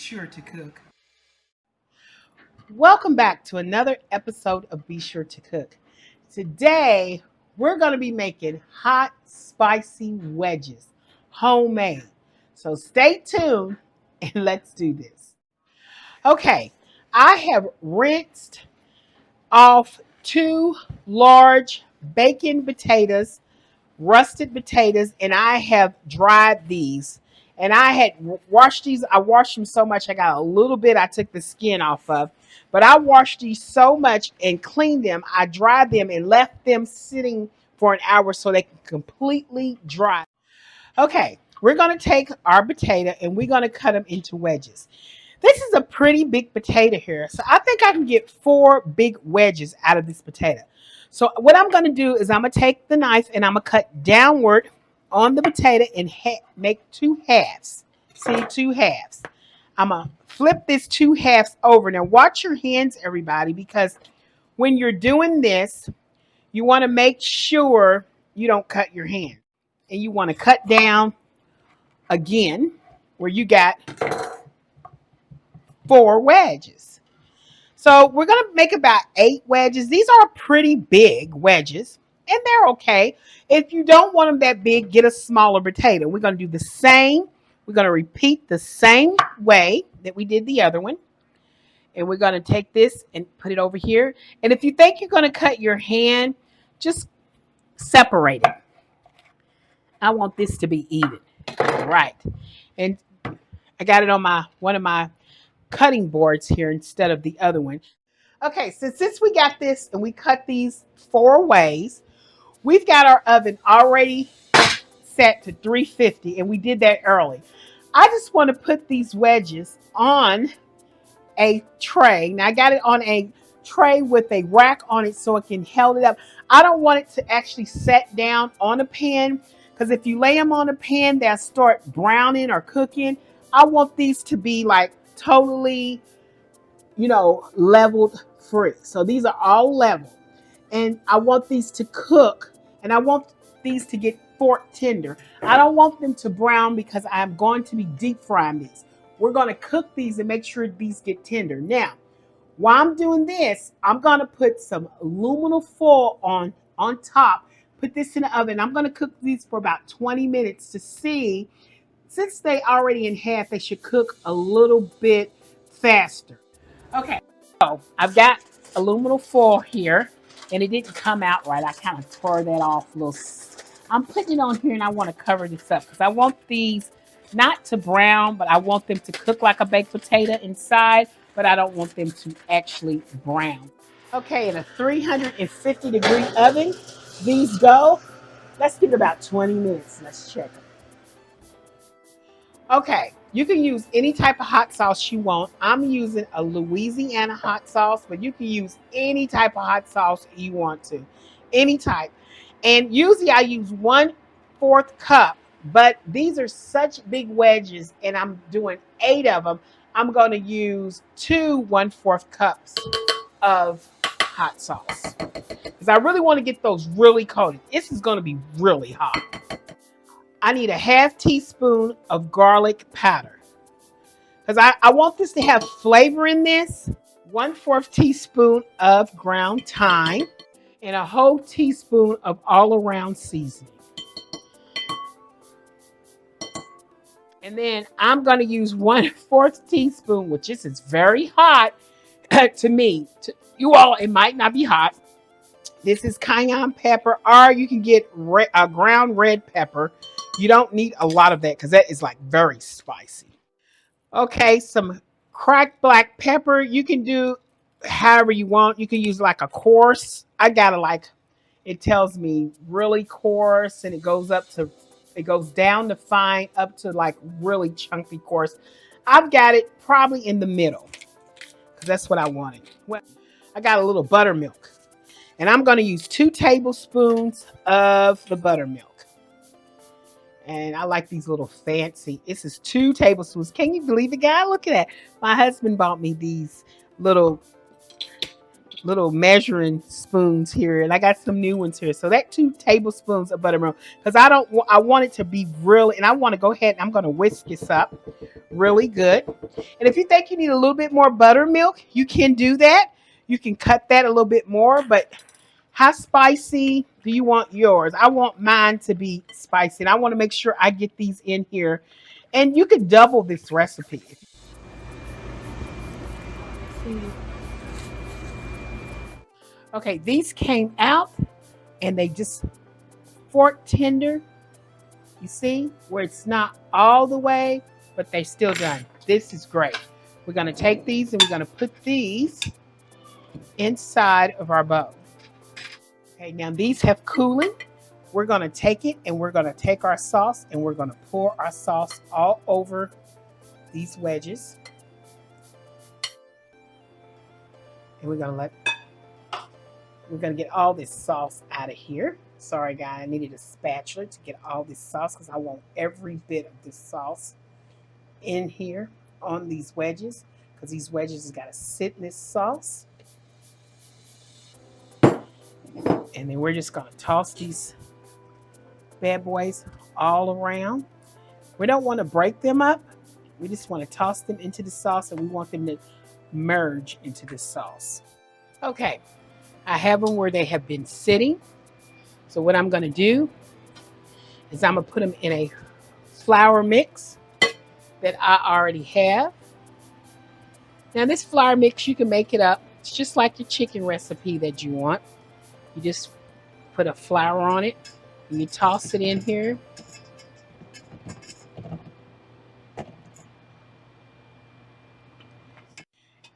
sure to cook. Welcome back to another episode of Be Sure to Cook. Today, we're going to be making hot, spicy wedges, homemade. So stay tuned and let's do this. Okay, I have rinsed off two large bacon potatoes, rusted potatoes, and I have dried these. And I had washed these. I washed them so much I got a little bit I took the skin off of. But I washed these so much and cleaned them. I dried them and left them sitting for an hour so they can completely dry. Okay, we're going to take our potato and we're going to cut them into wedges. This is a pretty big potato here. So I think I can get 4 big wedges out of this potato. So what I'm going to do is I'm going to take the knife and I'm going to cut downward on the potato and make 2 halves. See, 2 halves. I'm going to flip this 2 halves over. Now watch your hands, everybody, because when you're doing this, you want to make sure you don't cut your hand. And you want to cut down again where you got 4 wedges. So we're going to make about 8 wedges. These are pretty big wedges, and they're okay. If you don't want them that big, get a smaller potato. We're going to do the same. We're going to repeat the same way that we did the other one. And we're going to take this and put it over here. And if you think you're going to cut your hand, just separate it. I want this to be even. All right. And I got it on one of my cutting boards here instead of the other one. Okay, so since we got this and we cut these 4 ways, we've got our oven already set to 350 and we did that early. I just want to put these wedges on a tray. Now I got it on a tray with a rack on it so it can hold it up. I don't want it to actually set down on a pan because if you lay them on a pan, they'll start browning or cooking. I want these to be like totally, leveled free. So these are all level. And I want these to cook and I want these to get fork tender. I don't want them to brown because I'm going to be deep frying these. We're going to cook these and make sure these get tender. Now, while I'm doing this, I'm going to put some aluminum foil on top. Put this in the oven. I'm going to cook these for about 20 minutes to see. Since they already in half, they should cook a little bit faster. Okay, so I've got aluminum foil here, and it didn't come out right. I kind of tore that off a little. I'm putting it on here, and I want to cover this up because I want these not to brown, but I want them to cook like a baked potato inside, but I don't want them to actually brown. Okay, in a 350-degree oven, these go. Let's give it about 20 minutes. Let's check them. Okay, you can use any type of hot sauce you want. I'm using a Louisiana hot sauce, but you can use any type of hot sauce you want to. Any type. And usually I use 1/4 cup, but these are such big wedges and I'm doing 8 of them. I'm going to use 2 1/4 cups of hot sauce because I really want to get those really coated. This is going to be really hot. I need a 1/2 teaspoon of garlic powder because I want this to have flavor in this. 1/4 teaspoon of ground thyme and a whole teaspoon of all around seasoning. And then I'm going to use 1/4 teaspoon, which this is very hot to me. To you all, it might not be hot. This is cayenne pepper, or you can get a ground red pepper. You don't need a lot of that because that is like very spicy. Okay, some cracked black pepper. You can do however you want. You can use like a coarse. I got it tells me really coarse and it goes down to fine up to like really chunky coarse. I've got it probably in the middle because that's what I wanted. Well, I got a little buttermilk. And I'm going to use 2 tablespoons of the buttermilk. And I like these little fancy. This is 2 tablespoons. Can you believe it, guys? Look at that. My husband bought me these little little measuring spoons here, and I got some new ones here. So that 2 tablespoons of buttermilk, because I want it to be really, and I want to go ahead and I'm going to whisk this up really good. And if you think you need a little bit more buttermilk, you can do that. You can cut that a little bit more, but how spicy do you want yours? I want mine to be spicy, and I want to make sure I get these in here. And you could double this recipe. Okay, these came out and they just fork tender. You see where it's not all the way, but they still done. This is great. We're going to take these and we're going to put these inside of our bowl. Okay, now these have cooling. We're going to take it and we're going to take our sauce and we're going to pour our sauce all over these wedges. And we're going to get all this sauce out of here. Sorry, guys, I needed a spatula to get all this sauce because I want every bit of this sauce in here on these wedges, because these wedges has got to sit in this sauce. And then we're just going to toss these bad boys all around. We don't want to break them up. We just want to toss them into the sauce, and we want them to merge into the sauce. Okay, I have them where they have been sitting. So what I'm going to do is I'm going to put them in a flour mix that I already have. Now this flour mix, you can make it up. It's just like your chicken recipe that you want. You just put a flour on it and you toss it in here.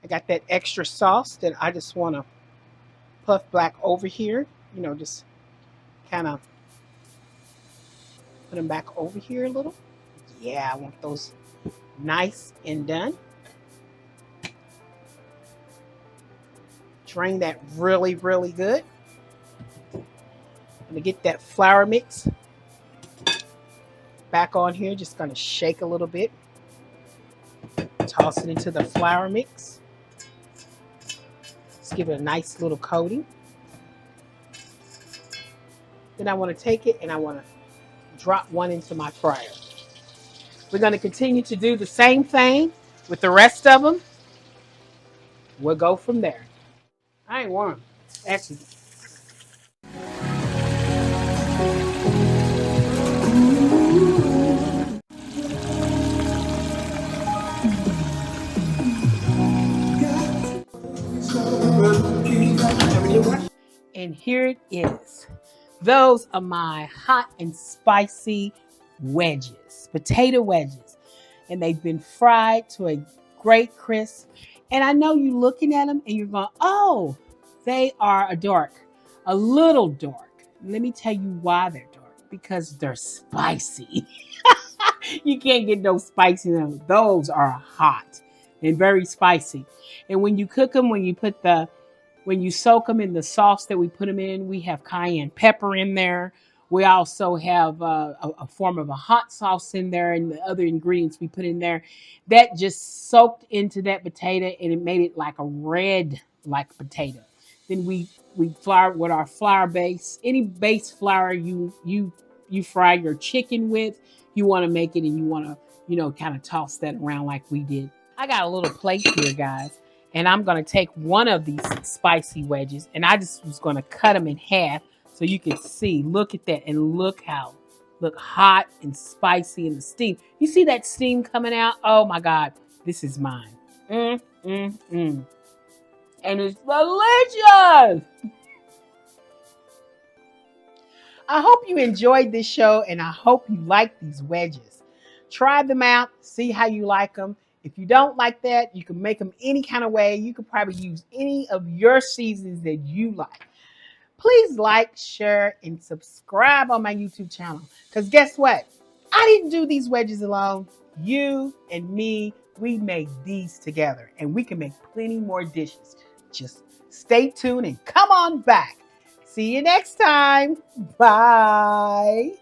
I got that extra sauce that I just want to puff back over here. You know, just kind of put them back over here a little. Yeah, I want those nice and done. Drain that really, really good. I'm going to get that flour mix back on here. Just going to shake a little bit. Toss it into the flour mix. Let's give it a nice little coating. Then I want to take it and I want to drop one into my fryer. We're going to continue to do the same thing with the rest of them. We'll go from there. I ain't warm. Actually. And here it is. Those are my hot and spicy wedges, potato wedges. And they've been fried to a great crisp. And I know you're looking at them and you're going, oh, they are a little dark. Let me tell you why they're dark. Because they're spicy. You can't get no spicy. Those are hot and very spicy. And when you cook them, when you soak them in the sauce that we put them in, we have cayenne pepper in there. We also have a form of a hot sauce in there, and the other ingredients we put in there that just soaked into that potato, and it made it like a red like potato. Then we flour with our flour base. Any base flour you fry your chicken with, you want to make it, and you want to kind of toss that around like we did. I got a little plate here, guys. And I'm going to take one of these spicy wedges, and I just was going to cut them in half so you can see. Look at that, and look hot and spicy in the steam. You see that steam coming out? Oh my God, this is mine. And it's delicious. I hope you enjoyed this show, and I hope you like these wedges. Try them out, see how you like them. If you don't like that, you can make them any kind of way. You could probably use any of your seasons that you like. Please like, share, and subscribe on my YouTube channel. Because guess what? I didn't do these wedges alone. You and me, we made these together. And we can make plenty more dishes. Just stay tuned and come on back. See you next time. Bye.